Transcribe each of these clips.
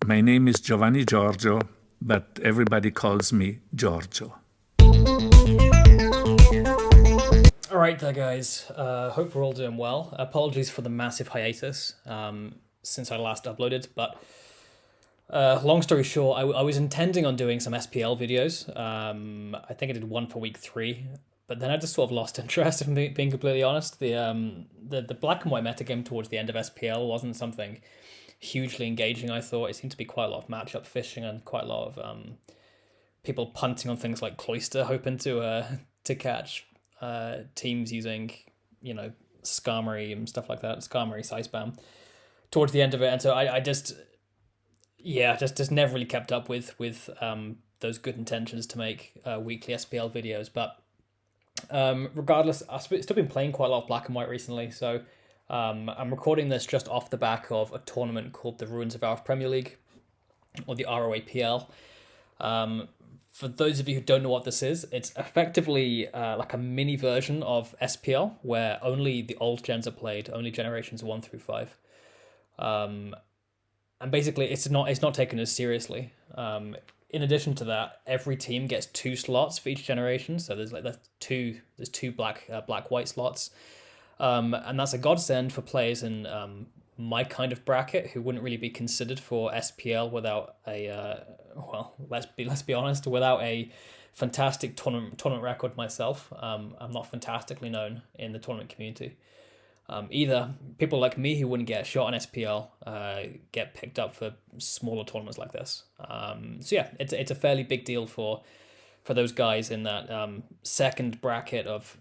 My name is Giorgio, but everybody calls me Giorgio. All right, there, guys. Hope we're all doing well. Apologies for the massive hiatus since I last uploaded, but long story short, I was intending on doing some SPL videos. I think I did one for week 3, but then I just sort of lost interest. If I'm being completely honest, the black and white metagame towards the end of SPL wasn't something hugely engaging. I thought it seemed to be quite a lot of matchup fishing and quite a lot of people punting on things like Cloister, hoping to catch teams using, you know, Skarmory and stuff like that, Skarmory size spam towards the end of it, and so I just just never really kept up with those good intentions to make weekly SPL videos. But regardless, I've still been playing quite a lot of Black and White recently, so I'm recording this just off the back of a tournament called the Ruins of our Premier League, or the RoAPL. For those of you who don't know what this is, it's effectively like a mini version of SPL where only the old gens are played, only generations 1 through 5. And basically, it's not taken as seriously. In addition to that, every team gets 2 slots for each generation. So there's two black white slots, and that's a godsend for players in my kind of bracket who wouldn't really be considered for SPL without a let's be honest, without a fantastic tournament record myself. I'm not fantastically known in the tournament community. Either people like me who wouldn't get a shot on SPL get picked up for smaller tournaments like this. So yeah, it's a fairly big deal for those guys in that second bracket of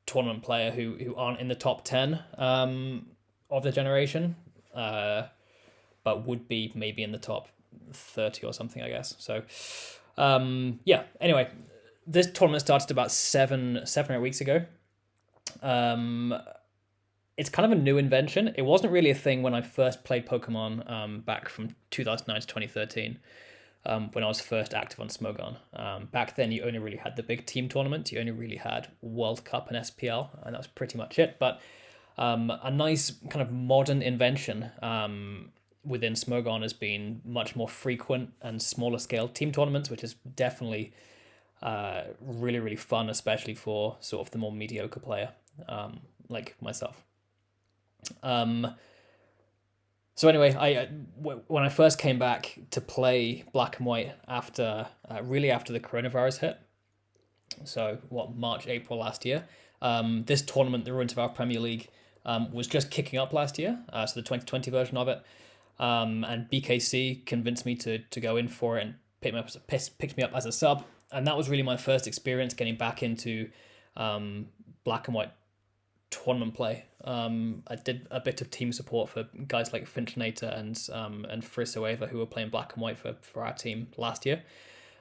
tournament player who aren't in the top 10 of the generation, but would be maybe in the top 30 or something, I guess. So anyway, this tournament started about 7 or 8 weeks ago. It's kind of a new invention. It wasn't really a thing when I first played Pokemon back from 2009 to 2013, when I was first active on Smogon. Back then, you only really had the big team tournament. You only really had World Cup and SPL, and that was pretty much it. But a nice kind of modern invention within Smogon has been much more frequent and smaller scale team tournaments, which is definitely really, really fun, especially for sort of the more mediocre player like myself. So anyway, when I first came back to play Black and White after the coronavirus hit, so March, April last year, this tournament, the Ruins of our Premier League, was just kicking up last year, so the 2020 version of it, and BKC convinced me to go in for it and picked me up as a sub, and that was really my first experience getting back into Black and White tournament play. I did a bit of team support for guys like Finchnator and Frisoeva, who were playing Black and White for our team last year.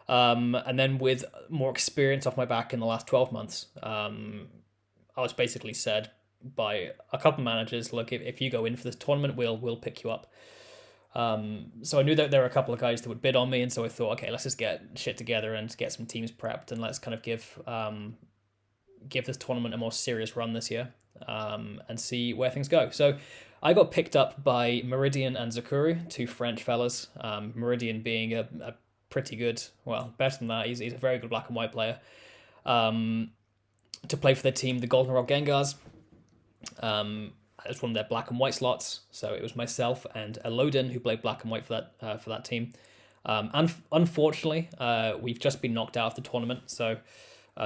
And then with more experience off my back in the last 12 months, I was basically said by a couple of managers, look, if you go in for this tournament, we'll pick you up. So I knew that there were a couple of guys that would bid on me, and so I thought, okay, let's just get shit together and get some teams prepped, and let's kind of give this tournament a more serious run this year, and see where things go. So I got picked up by Meridian and Zakuru, 2 French fellas. Meridian being a pretty good, well, better than that. He's a very good Black and White player. To play for their team, the Goldenrod Gengars. It was one of their Black and White slots, so it was myself and Elodin who played Black and White for that team. And unfortunately, we've just been knocked out of the tournament. So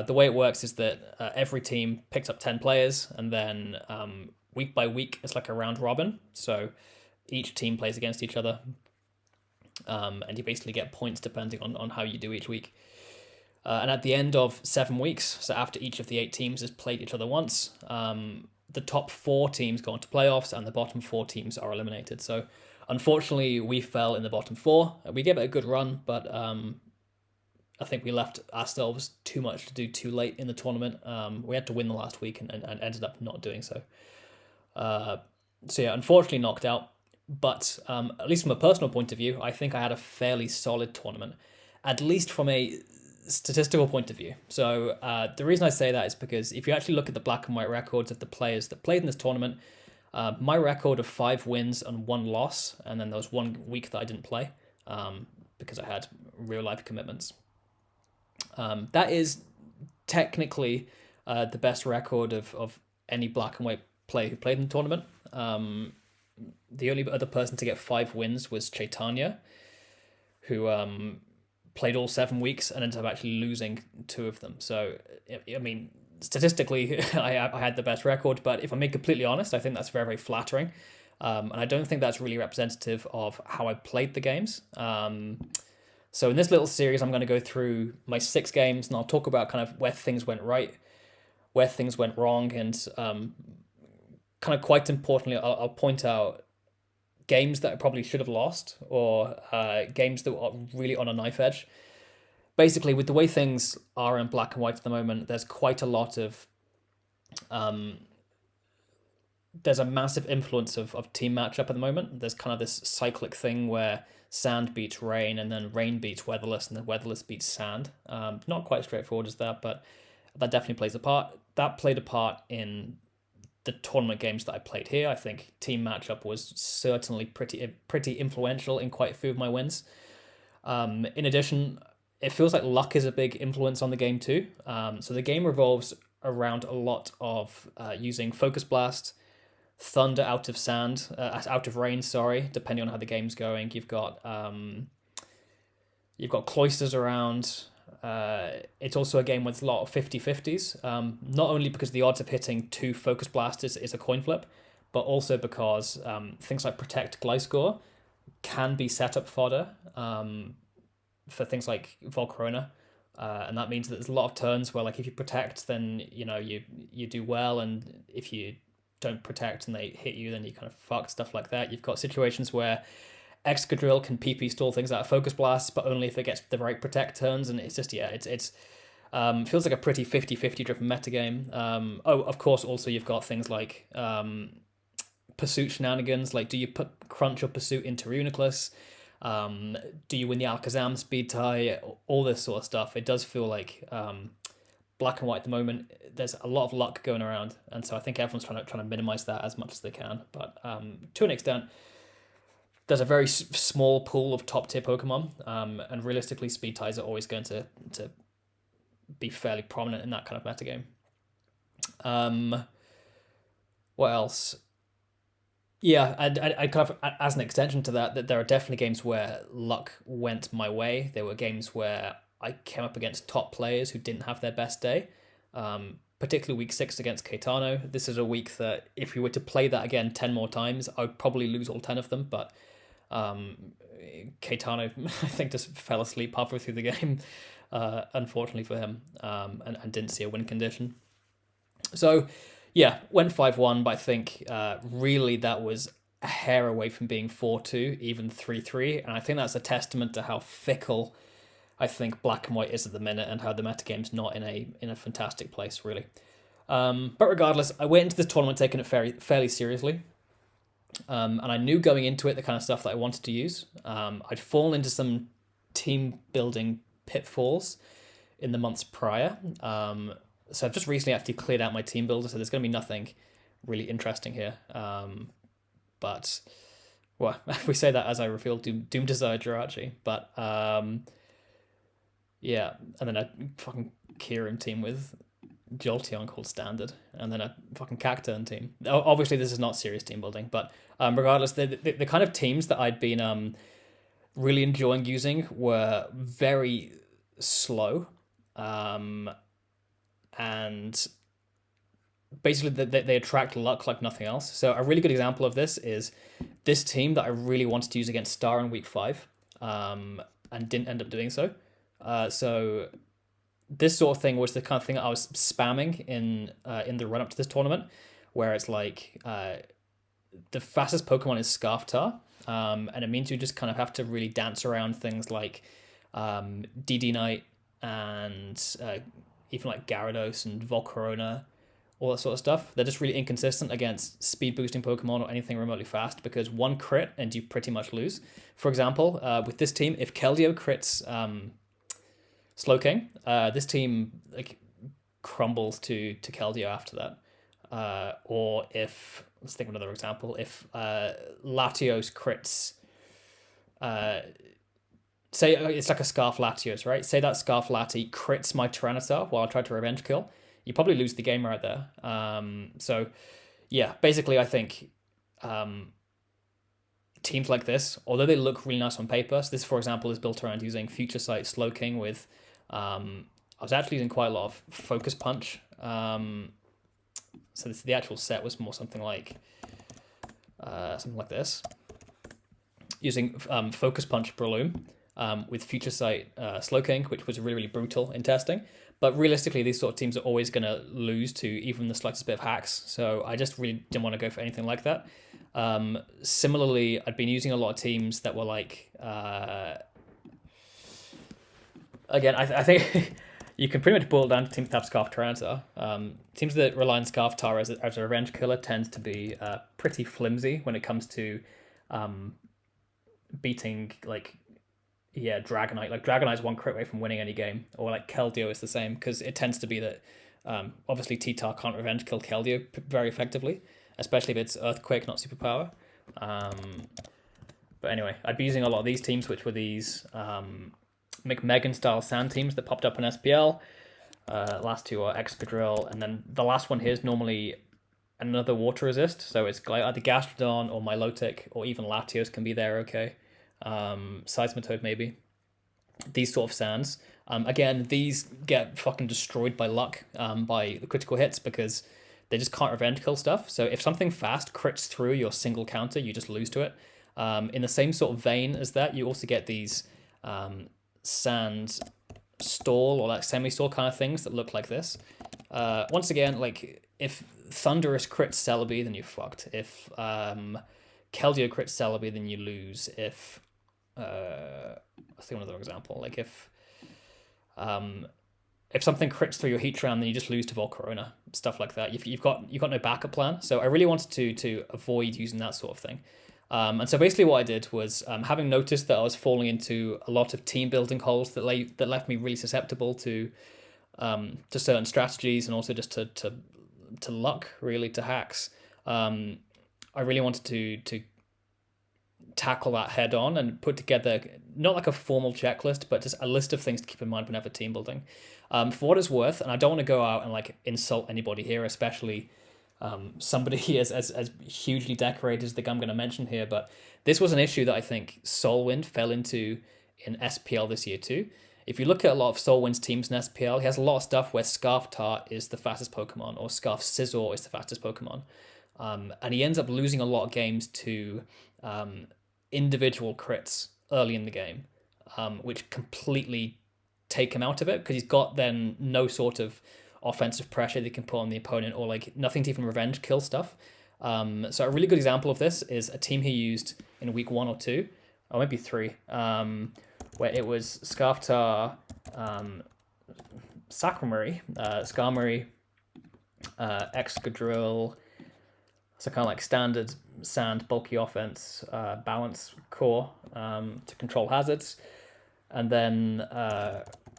the way it works is that every team picks up 10 players, and then week by week it's like a round robin. So each team plays against each other, and you basically get points depending on how you do each week. And at the end of 7 weeks, so after each of the 8 teams has played each other once, the top 4 teams go into playoffs, and the bottom 4 teams are eliminated. So unfortunately, we fell in the bottom 4. We gave it a good run, but I think we left ourselves too much to do too late in the tournament. We had to win the last week and ended up not doing so. So yeah, unfortunately knocked out. But at least from a personal point of view, I think I had a fairly solid tournament, at least from a statistical point of view. So the reason I say that is because if you actually look at the Black and White records of the players that played in this tournament, My record of 5 wins and 1 loss, and then there was 1 week that I didn't play because I had real life commitments. That is technically the best record of any black and white player who played in the tournament. The only other person to get 5 wins was Chaitanya, who played all 7 weeks and ended up actually losing 2 of them. So, I mean, statistically, I had the best record, but if I'm being completely honest, I think that's very, very flattering. And I don't think that's really representative of how I played the games. So in this little series, I'm going to go through my 6 games, and I'll talk about kind of where things went right, where things went wrong, and kind of quite importantly, I'll point out games that I probably should have lost, or games that were really on a knife edge. Basically, with the way things are in black and white at the moment, there's quite a lot of there's a massive influence of team matchup at the moment. There's kind of this cyclic thing where sand beats rain, and then rain beats weatherless, and then weatherless beats sand. Not quite straightforward as that, but that definitely plays a part. That played a part in the tournament games that I played here. I think team matchup was certainly pretty influential in quite a few of my wins. In addition, it feels like luck is a big influence on the game too. So the game revolves around a lot of using Focus Blast, Thunder out of sand, out of rain, sorry, depending on how the game's going. You've got Cloisters around. It's also a game with a lot of 50-50s, not only because the odds of hitting 2 Focus Blasters is a coin flip, but also because things like Protect Gliscor can be setup fodder for things like Volcarona. And that means that there's a lot of turns where, like, if you protect, then you do well, and if you don't protect and they hit you, then you kind of fuck, stuff like that. You've got situations where Excadrill can PP stall things out of Focus Blast, but only if it gets the right protect turns, and it's just, it's feels like a pretty 50-50 driven metagame. Of course, also you've got things like Pursuit shenanigans, like do you put Crunch or Pursuit into Reuniclus? Do you win the Alakazam speed tie? All this sort of stuff. It does feel like black and white at the moment. There's a lot of luck going around, and so I think everyone's trying to minimize that as much as they can. But to an extent, there's a very small pool of top tier Pokemon, and realistically, speed ties are always going to be fairly prominent in that kind of metagame. What else? Yeah, I kind of, as an extension to that there are definitely games where luck went my way. There were games where I came up against top players who didn't have their best day, particularly week 6 against Caetano. This is a week that if we were to play that again 10 more times, I would probably lose all 10 of them, but Caetano, I think, just fell asleep halfway through the game, unfortunately for him, and didn't see a win condition. So, yeah, went 5-1, but I think really that was a hair away from being 4-2, even 3-3, and I think that's a testament to how fickle I think black and white is at the minute, and how the metagame's not in a fantastic place, really. But regardless, I went into this tournament taking it fairly seriously. And I knew going into it the kind of stuff that I wanted to use. I'd fallen into some team building pitfalls in the months prior. So I've just recently actually cleared out my team builder, so there's going to be nothing really interesting here. But, well, we say that as I reveal Doom Desire Jirachi. But, yeah, and then I fucking Kieran team with Jolteon called Standard, and then a fucking Cacturn team. Obviously, this is not serious team building, but regardless, the kind of teams that I'd been really enjoying using were very slow, and basically they attract luck like nothing else. So a really good example of this is this team that I really wanted to use against Star in week 5, and didn't end up doing so. So this sort of thing was the kind of thing that I was spamming in the run up to this tournament, where it's like the fastest Pokemon is Scarftar, and it means you just kind of have to really dance around things like DD Knight and even like Gyarados and Volcarona, all that sort of stuff. They're just really inconsistent against speed boosting Pokemon or anything remotely fast, because one crit and you pretty much lose. For example, with this team, if Keldeo crits Slowking, this team like crumbles to Keldeo after that. or if, let's think of another example, if Latios crits, say it's like a Scarf Latios, right? Say that Scarf Lati crits my Tyranitar while I try to revenge kill, you probably lose the game right there. So yeah, basically I think teams like this, although they look really nice on paper, so this, for example, is built around using Future Sight Slowking with, I was actually using quite a lot of Focus Punch. So the actual set was more something like this, using Focus Punch Breloom with Future Sight Slowking, which was really, really brutal in testing. But realistically, these sort of teams are always going to lose to even the slightest bit of hacks. So I just really didn't want to go for anything like that. Similarly, I'd been using a lot of teams that were like, again, I think you can pretty much boil it down to teams that have Scarf Tyranitar. Teams that rely on Scarf Tar as a revenge killer tend to be pretty flimsy when it comes to beating, like, Dragonite. Like, Dragonite's one crit away from winning any game, or like Keldeo is the same, because it tends to be that obviously T-Tar can't revenge kill Keldeo very effectively, especially if it's Earthquake, not Superpower. But anyway, I'd be using a lot of these teams, which were these McMegan style sand teams that popped up in SPL. Last two are Excadrill, and then the last one here is normally another water resist, so it's either Gastrodon or Milotic, or even Latios can be there, okay. Seismitoad maybe. These sort of sands. Again, these get fucking destroyed by luck, by the critical hits, because they just can't revenge kill stuff. So if something fast crits through your single counter, you just lose to it. In the same sort of vein as that, you also get these sand stall or like semi-stall kind of things that look like this. Once again, like if Thunderous crits Celebi, then you're fucked. If Keldeo crits Celebi, then you lose. If let's think of another example. Like if something crits through your Heatran, then you just lose to Volcarona, stuff like that. You've got no backup plan. So I really wanted to avoid using that sort of thing. And so basically what I did was, having noticed that I was falling into a lot of team building holes that left me really susceptible to certain strategies, and also just to luck, really, to hacks. I really wanted to tackle that head on and put together not like a formal checklist, but just a list of things to keep in mind whenever team building. For what it's worth, and I don't want to go out and like insult anybody here, especially somebody as hugely decorated as the guy I'm going to mention here, but this was an issue that I think Solwind fell into in SPL this year too. If you look at a lot of Solwind's teams in SPL, he has a lot of stuff where Scarf Tar is the fastest Pokemon, or Scarf Scizor is the fastest Pokemon. And he ends up losing a lot of games to individual crits early in the game, which completely take him out of it, because he's got then no sort of offensive pressure they can put on the opponent, or like nothing to even revenge kill stuff. So a really good example of this is a team he used in week 1 or 2, or maybe 3, where it was Scarftar, Sacramary, Skarmory, Excadrill, so kind of like standard sand, bulky offense, balance core to control hazards. And then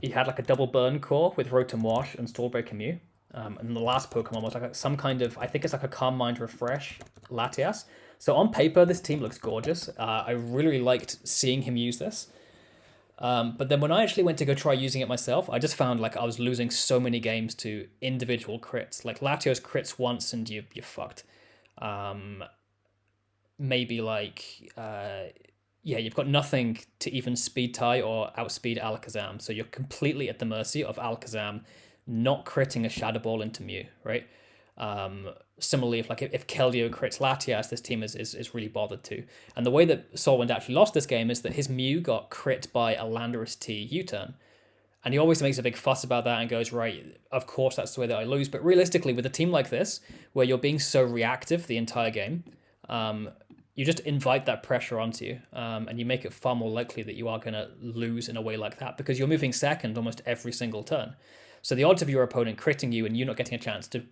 he had like a double burn core with Rotom Wash and Stallbreaker Mew. And the last Pokemon was like some kind of, I think it's like a Calm Mind Refresh Latias. So on paper, this team looks gorgeous. I really liked seeing him use this. But then when I actually went to go try using it myself, I just found like I was losing so many games to individual crits. Like Latios crits once and you're fucked. Maybe like, you've got nothing to even speed tie or outspeed Alakazam. So you're completely at the mercy of Alakazam not critting a Shadow Ball into Mew, right? Similarly, if Keldeo crits Latias, this team is really bothered too. And the way that Solwind actually lost this game is that his Mew got crit by a Landorus T U-turn. And he always makes a big fuss about that and goes, right, of course that's the way that I lose. But realistically, with a team like this, where you're being so reactive the entire game, you just invite that pressure onto you, and you make it far more likely that you are going to lose in a way like that, because you're moving second almost every single turn. So the odds of your opponent critting you and you not getting a chance to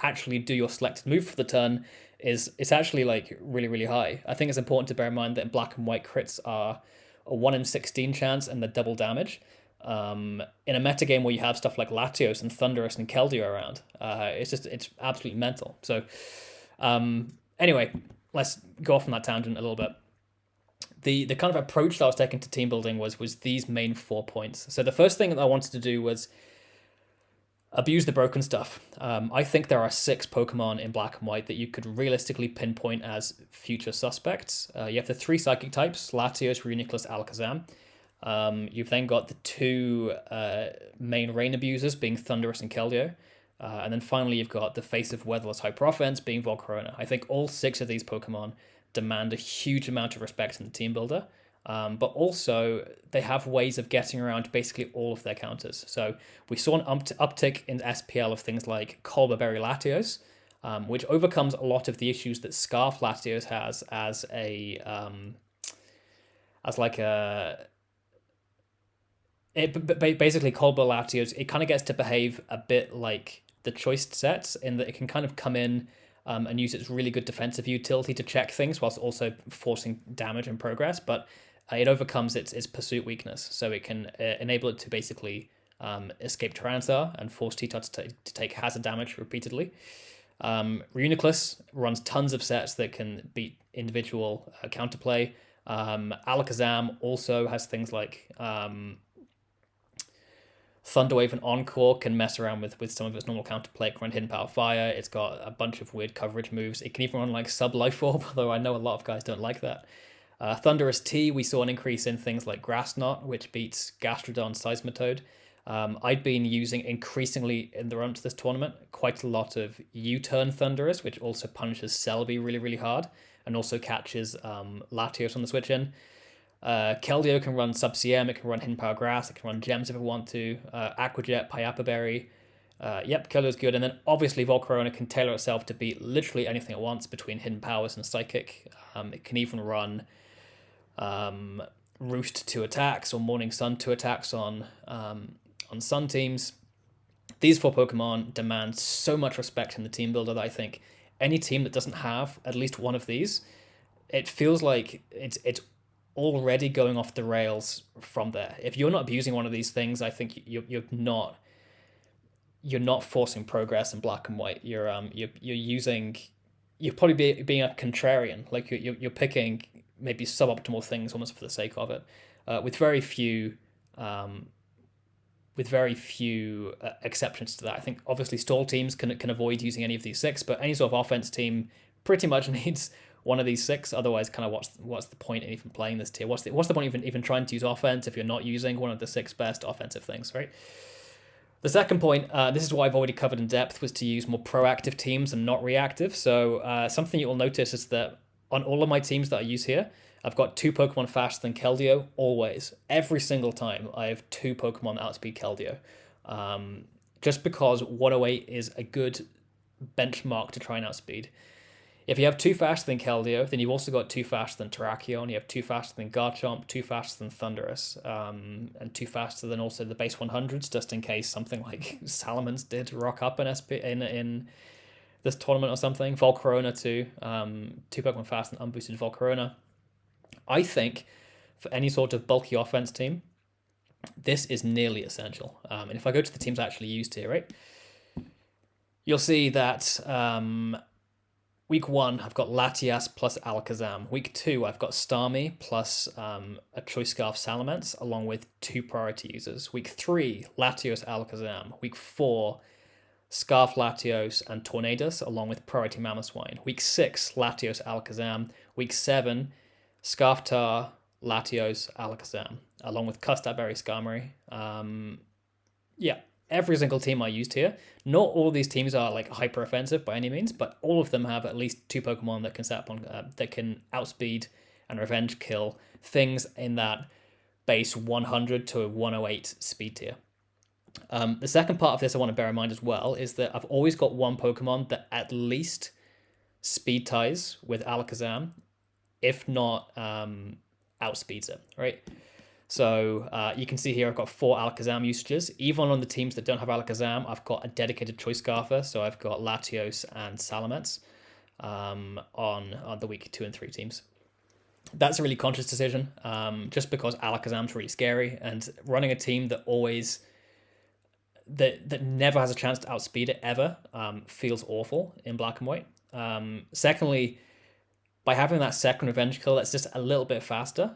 actually do your selected move for the turn it's actually like really, really high. I think it's important to bear in mind that in black and white crits are a 1 in 16 chance and they're double damage. in a metagame where you have stuff like Latios and Thunderous and Keldeo around. It's absolutely mental. So anyway, let's go off on that tangent a little bit. The kind of approach that I was taking to team building was these main 4 points. So the first thing that I wanted to do was abuse the broken stuff. I think there are 6 Pokemon in Black and White that you could realistically pinpoint as future suspects. You have the 3 Psychic types, Latios, Reuniclus, Alakazam. You've then got the 2 main Rain abusers, being Thunderous and Keldeo. And then finally, you've got the face of Weatherless Hyper Offense, being Volcarona. I think all 6 of these Pokemon demand a huge amount of respect in the team builder. But also, they have ways of getting around basically all of their counters. So we saw an uptick in SPL of things like Colberberry Latios, which overcomes a lot of the issues that Scarf Latios has as a basically Colber Latios. It kind of gets to behave a bit like the choice sets in that it can kind of come in and use its really good defensive utility to check things whilst also forcing damage and progress, but it overcomes its pursuit weakness, so it can enable it to basically escape Tyranitar and force T-Tot to take hazard damage repeatedly. Reuniclus runs tons of sets that can beat individual counterplay. Alakazam also has things like Thunderwave and Encore can mess around with some of its normal counterplay. It can run Hidden Power Fire. It's got a bunch of weird coverage moves. It can even run like Sub Life Orb, although I know a lot of guys don't like that. Thunderous T, we saw an increase in things like Grass Knot, which beats Gastrodon Seismitoad. I'd been using increasingly in the run to this tournament quite a lot of U-Turn Thunderous, which also punishes Celebi really, really hard, and also catches Latios on the switch in. Keldeo can run Sub-CM, it can run Hidden Power Grass, it can run Gems if it want to, Aqua Jet, Payapa Berry. Yep, Keldeo's good. And then obviously Volcarona can tailor itself to beat literally anything it wants between Hidden Powers and Psychic. It can even run Roost 2 attacks or Morning Sun 2 attacks on Sun teams. These 4 Pokemon demand so much respect in the team builder that I think any team that doesn't have at least one of these, it feels like it's already going off the rails from there. If you're not abusing one of these things, I think you're not forcing progress in Black and White. You're probably being a contrarian. Like you're picking maybe suboptimal things almost for the sake of it, with very few exceptions to that. I think obviously stall teams can avoid using any of these 6, but any sort of offense team pretty much needs one of these 6. Otherwise, kind of what's the point in even playing this tier? What's the point even trying to use offense if you're not using one of the 6 best offensive things, right? The second point, this is what I've already covered in depth, was to use more proactive teams and not reactive. So something you will notice is that on all of my teams that I use here, I've got 2 Pokemon faster than Keldeo, always. Every single time I have 2 Pokemon that outspeed Keldeo. Just because 108 is a good benchmark to try and outspeed. If you have 2 faster than Keldeo, then you've also got 2 faster than Terrakion, you have 2 faster than Garchomp, 2 faster than Thunderous, and 2 faster than also the base 100s, just in case something like Salamence did rock up in in this tournament or something. Volcarona too, 2 Pokemon faster than unboosted Volcarona. I think for any sort of bulky offense team, this is nearly essential. And if I go to the teams I actually used here, right, you'll see that Week 1, I've got Latias plus Alakazam. Week 2, I've got Starmie plus a Choice Scarf Salamence, along with 2 priority users. Week 3, Latios Alakazam. Week 4, Scarf Latios and Tornadus, along with priority Mamoswine. Week 6, Latios Alakazam. Week 7, Scarf Tar, Latios Alakazam, along with Custard Berry Skarmory. Yeah. Every single team I used here, not all of these teams are like hyper offensive by any means, but all of them have at least 2 Pokemon that can set up on that can outspeed and revenge kill things in that base 100 to 108 speed tier. The second part of this I want to bear in mind as well is that I've always got one Pokemon that at least speed ties with Alakazam, if not outspeeds it, right? So you can see here I've got 4 Alakazam usages. Even on the teams that don't have Alakazam, I've got a dedicated Choice Scarfer. So I've got Latios and Salamence on the week 2 and 3 teams. That's a really conscious decision, just because Alakazam's really scary, and running a team that always that never has a chance to outspeed it ever feels awful in black and white. Secondly, by having that second revenge kill that's just a little bit faster.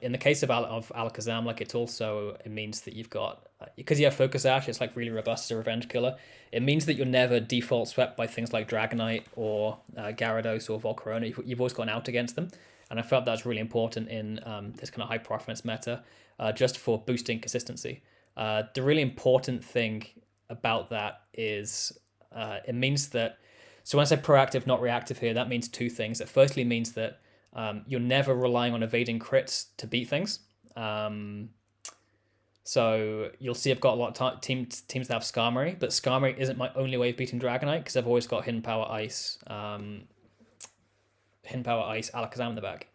In the case of Alakazam, like it means that you've got, because you have Focus Ash, it's like really robust as a revenge killer. It means that you're never default swept by things like Dragonite or Gyarados or Volcarona. You've always got an out against them. And I felt that's really important in this kind of high profits meta, just for boosting consistency. The really important thing about that is it means that, so when I say proactive, not reactive here, that means two things. It firstly means that you're never relying on evading crits to beat things. So you'll see I've got a lot of teams that have Skarmory, but Skarmory isn't my only way of beating Dragonite, because I've always got Hidden Power Ice Alakazam in the back,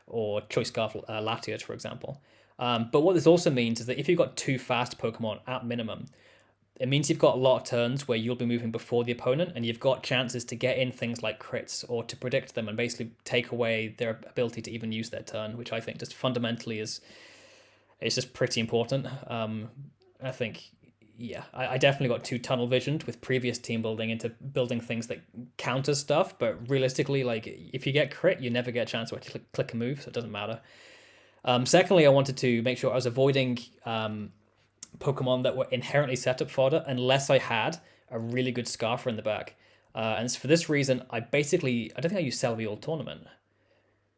or Choice Scarf Latios, for example. But what this also means is that if you've got two fast Pokemon at minimum, it means you've got a lot of turns where you'll be moving before the opponent, and you've got chances to get in things like crits or to predict them and basically take away their ability to even use their turn, which I think just fundamentally is just pretty important. I think, yeah, I definitely got too tunnel visioned with previous team building into building things that counter stuff, but realistically, like, if you get crit, you never get a chance to actually click a move, so it doesn't matter. Secondly, I wanted to make sure I was avoiding Pokemon that were inherently setup fodder unless I had a really good Scarfer in the back. And for this reason, I don't think I used Celebi all tournament.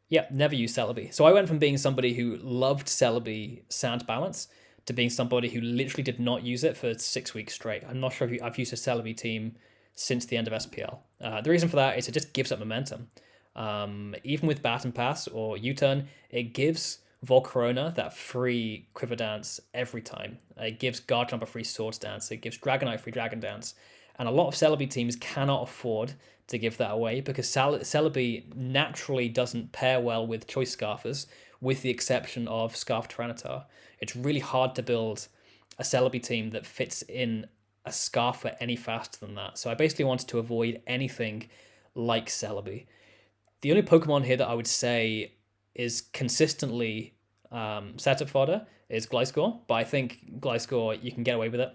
Yeah, never used Celebi. So I went from being somebody who loved Celebi Sand Balance to being somebody who literally did not use it for 6 weeks straight. I'm not sure if I've used a Celebi team since the end of SPL. The reason for that is it just gives up momentum. Even with Baton Pass or U-Turn, it gives Volcarona that free Quiver Dance every time. It gives Garchomp a free Swords Dance. It gives Dragonite free Dragon Dance. And a lot of Celebi teams cannot afford to give that away because Celebi naturally doesn't pair well with Choice Scarfers, with the exception of Scarf Tyranitar. It's really hard to build a Celebi team that fits in a Scarfer any faster than that. So I basically wanted to avoid anything like Celebi. The only Pokemon here that I would say is consistently setup fodder is Gliscor, but I think Gliscor, you can get away with it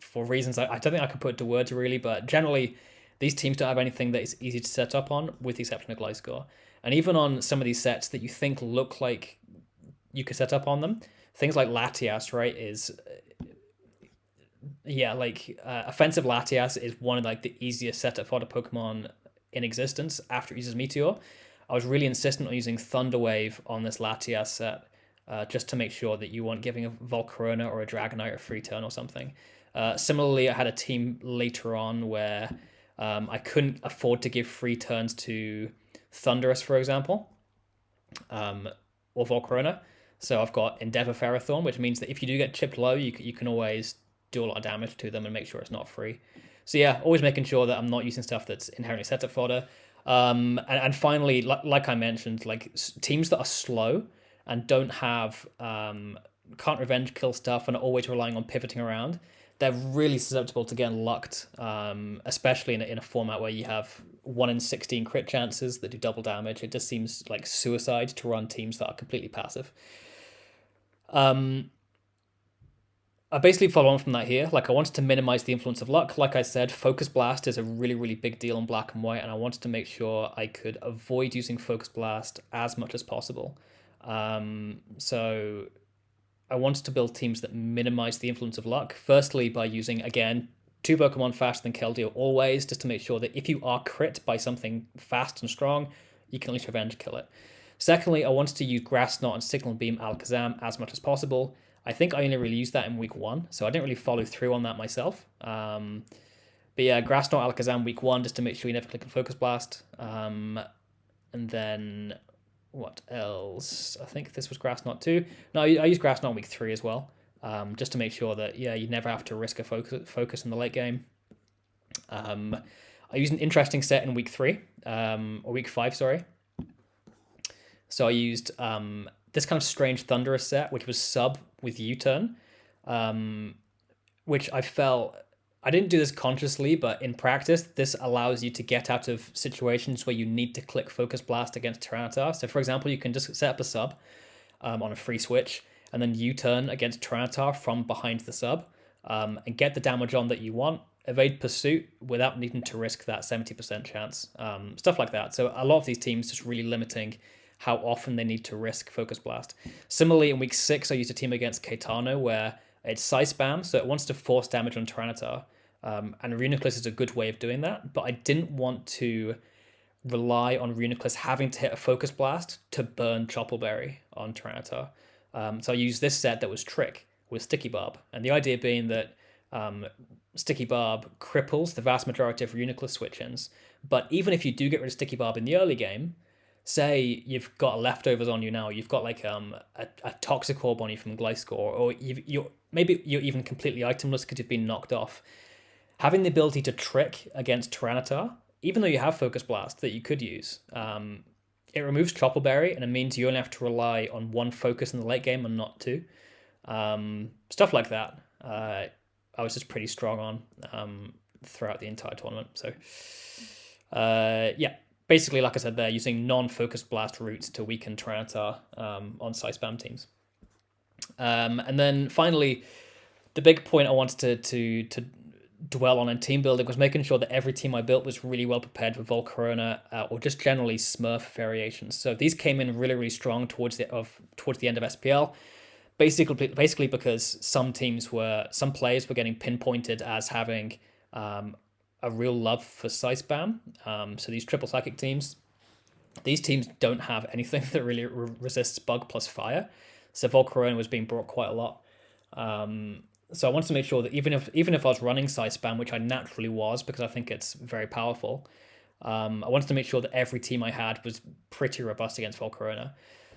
for reasons I don't think I can put to words really, but generally these teams don't have anything that is easy to set up on, with the exception of Gliscor. And even on some of these sets that you think look like you could set up on them, things like Latias, right, is offensive Latias is one of like the easiest setup fodder Pokemon in existence after it uses Meteor. I was really insistent on using Thunder Wave on this Latias set, just to make sure that you weren't giving a Volcarona or a Dragonite a free turn or something. Similarly, I had a team later on where I couldn't afford to give free turns to Thundurus, for example, or Volcarona. So I've got Endeavor Ferrothorn, which means that if you do get chipped low, you can always do a lot of damage to them and make sure it's not free. So yeah, always making sure that I'm not using stuff that's inherently setup fodder. And finally, like I mentioned, like teams that are slow and don't have can't revenge kill stuff and are always relying on pivoting around, they're really susceptible to getting lucked, especially in a format where you have 1 in 16 crit chances that do double damage. It just seems like suicide to run teams that are completely passive. I basically follow on from that here. Like, I wanted to minimize the influence of luck. Like I said, Focus Blast is a really, really big deal in black and white, and I wanted to make sure I could avoid using Focus Blast as much as possible. So I wanted to build teams that minimize the influence of luck. Firstly, by using, again, 2 Pokemon faster than Keldeo always, just to make sure that if you are crit by something fast and strong, you can at least revenge kill it. Secondly, I wanted to use Grass Knot and Signal Beam Alakazam as much as possible. I think I only really used that in week 1, so I didn't really follow through on that myself. But yeah, Grass Knot Alakazam week 1, just to make sure you never click on Focus Blast. And then what else? I think this was Grass Knot 2. No, I used Grass Knot week 3 as well, just to make sure that, yeah, you never have to risk a focus in the late game. I used an interesting set in week 3, or week 5, sorry. So I used this kind of strange Thundurus set, which was sub with U-Turn, which I felt I didn't do this consciously, but in practice, this allows you to get out of situations where you need to click Focus Blast against Tyranitar. So for example, you can just set up a sub on a free switch, and then U-turn against Tyranitar from behind the sub, and get the damage on that you want, evade pursuit without needing to risk that 70% chance, stuff like that. So a lot of these teams just really limiting how often they need to risk Focus Blast. Similarly, in week 6, I used a team against Caetano where it's Psy Spam, so it wants to force damage on Tyranitar, and Reuniclus is a good way of doing that, but I didn't want to rely on Reuniclus having to hit a Focus Blast to burn Choppleberry on Tyranitar. So I used this set that was Trick with Sticky Barb, and the idea being that Sticky Barb cripples the vast majority of Reuniclus switch-ins, but even if you do get rid of Sticky Barb in the early game, say you've got leftovers on you now, you've got like a Toxic Orb on you from Gliscor, or maybe you're even completely itemless because you've been knocked off. Having the ability to Trick against Tyranitar, even though you have Focus Blast that you could use, it removes Choppleberry, and it means you only have to rely on one focus in the late game and not two. Stuff like that. I was just pretty strong on throughout the entire tournament. So, yeah, basically, like I said there, using non-Focus Blast routes to weaken Tyranitar on Psy Spam teams. And then finally, the big point I wanted to dwell on in team building was making sure that every team I built was really well prepared for Volcarona or just generally Smurf variations. So these came in really, really strong towards the end of SPL. Basically because some players were getting pinpointed as having a real love for Psy Spam. So these triple psychic teams, these teams don't have anything that really resists bug plus fire. So Volcarona was being brought quite a lot. So I wanted to make sure that even if I was running Psy Spam, which I naturally was because I think it's very powerful, I wanted to make sure that every team I had was pretty robust against Volcarona.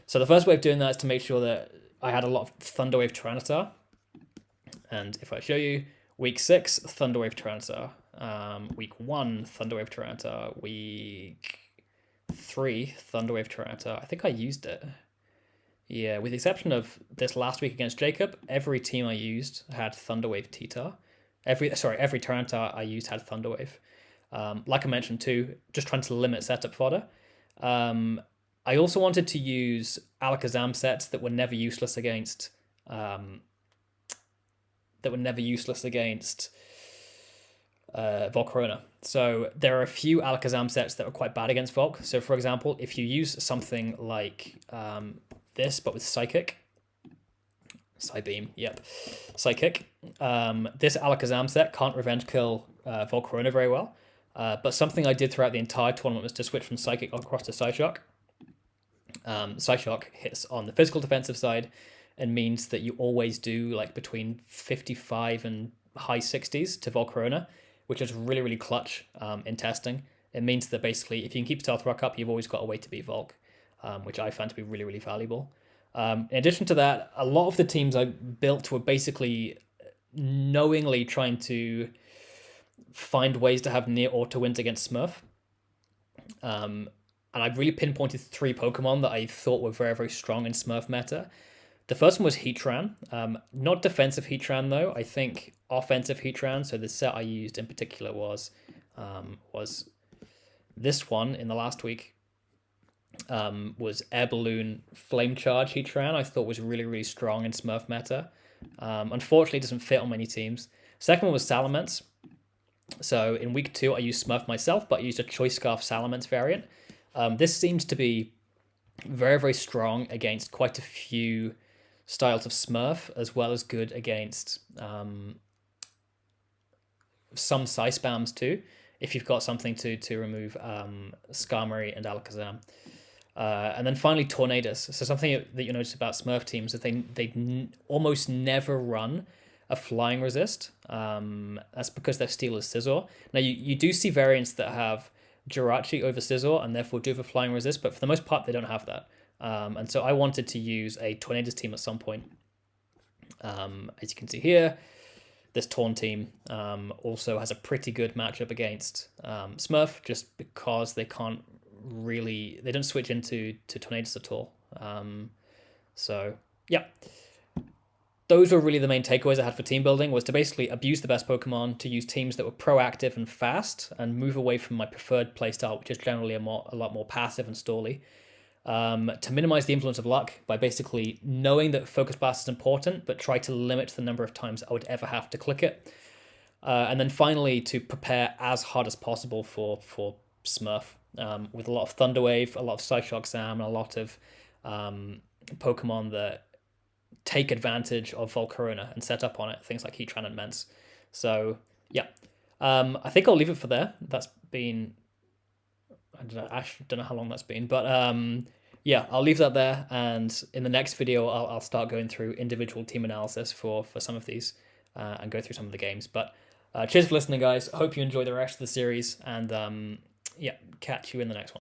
So the first way of doing that is to make sure that I had a lot of Thunderwave Tyranitar. And if I show you, week 6, Thunderwave Tyranitar. Week 1, Thunderwave Tyranitar. Week 3, Thunderwave Tyranitar. I think I used it. Yeah, with the exception of this last week against Jacob, every team I used had Thunderwave Titar. Every Tyranitar I used had Thunderwave. Like I mentioned too, just trying to limit setup fodder. I also wanted to use Alakazam sets that were never useless against Volcarona. So there are a few Alakazam sets that are quite bad against Volk. So for example, if you use something like this, but with Psychic, Psybeam, Psychic, this Alakazam set can't revenge kill Volcarona very well. But something I did throughout the entire tournament was to switch from Psychic across to Psyshock. Psyshock hits on the physical defensive side and means that you always do like between 55 and high 60s to Volcarona, which is really, really clutch in testing. It means that basically if you can keep Stealth Rock up, you've always got a way to beat Volk, which I found to be really, really valuable. In addition to that, a lot of the teams I built were basically knowingly trying to find ways to have near auto wins against Smurf. And I really pinpointed 3 Pokemon that I thought were very, very strong in Smurf meta. The first one was Heatran. Not defensive Heatran, though. I think offensive Heatran. So the set I used in particular was this one in the last week. Was Air Balloon Flame Charge Heatran. I thought was really, really strong in Smurf meta. Unfortunately, it doesn't fit on many teams. Second one was Salamence. So in week 2, I used Smurf myself, but I used a Choice Scarf Salamence variant. This seems to be very, very strong against quite a few styles of Smurf, as well as good against some Psy Spams too, if you've got something to remove Skarmory and Alakazam. And then finally, Tornadus. So something that you notice about Smurf teams is they almost never run a flying resist. That's because their steel is Scizor. Now, you do see variants that have Jirachi over Scizor and therefore do have a flying resist, but for the most part, they don't have that. And so I wanted to use a Tornadus team at some point. As you can see here, this Torn team also has a pretty good matchup against Smurf, just because they don't switch into Tornadus at all. So yeah. those were really the main takeaways I had for team building, was to basically abuse the best Pokemon, to use teams that were proactive and fast, and move away from my preferred playstyle, which is generally a lot more passive and stally. To minimize the influence of luck by basically knowing that Focus Blast is important, but try to limit the number of times I would ever have to click it. And then finally, to prepare as hard as possible for Smurf, with a lot of Thunder Wave, a lot of Psyshock Sam, and a lot of Pokemon that take advantage of Volcarona and set up on it, things like Heatran and Mence. So yeah, I think I'll leave it for there. That's been, I don't know how long that's been, but yeah, I'll leave that there. And in the next video, I'll start going through individual team analysis for some of these, and go through some of the games. But cheers for listening, guys. Hope you enjoy the rest of the series, and yeah, catch you in the next one.